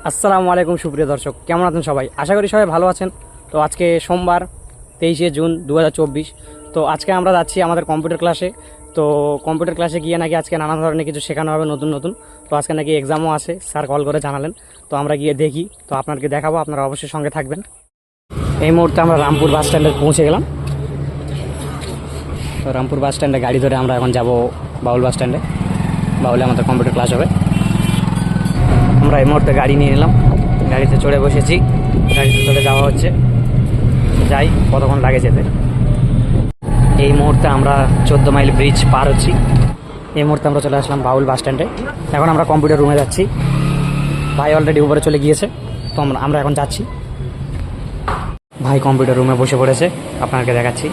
আসসালামু আলাইকুম সুপ্রিয় দর্শক, কেমন আছেন সবাই? আশা করি সবাই ভালো আছেন। তো আজকে সোমবার 23শে জুন 2024। তো আজকে আমরা যাচ্ছি আমাদের কম্পিউটার ক্লাসে। তো কম্পিউটার ক্লাসে গিয়ে নাকি আজকে নানা ধরনের কিছু শেখানো হবে নতুন নতুন। তো আজকে নাকি এক্সামও আছে, স্যার কল করে জানালেন। তো আমরা গিয়ে দেখি, তো আপনাদেরকে দেখাবো, আপনারা অবশ্যই সঙ্গে থাকবেন। এই মুহূর্তে আমরা রামপুর বাস স্ট্যান্ডে পৌঁছে গেলাম। তো রামপুর বাস স্ট্যান্ডে গাড়ি ধরে আমরা এখন যাব বাউল বাস স্ট্যান্ডে। বাউলে আমাদের কম্পিউটার ক্লাস হবে। আমরা এই মুহূর্তে গাড়ি নিয়ে নিলাম, গাড়িতে চড়ে বসেছি, গাড়িতে চড়ে যাওয়া হচ্ছে। যাই, কতক্ষণ লাগে যেতে। এই মুহূর্তে আমরা 14 মাইল ব্রিজ পার হচ্ছি। এই মুহূর্তে আমরা চলে আসলাম বাউল বাস স্ট্যান্ডে। এখন আমরা কম্পিউটার রুমে যাচ্ছি। ভাই অলরেডি উপরে চলে গিয়েছে, তো আমরা এখন যাচ্ছি। ভাই কম্পিউটার রুমে বসে পড়েছে, আপনাকে দেখাচ্ছি।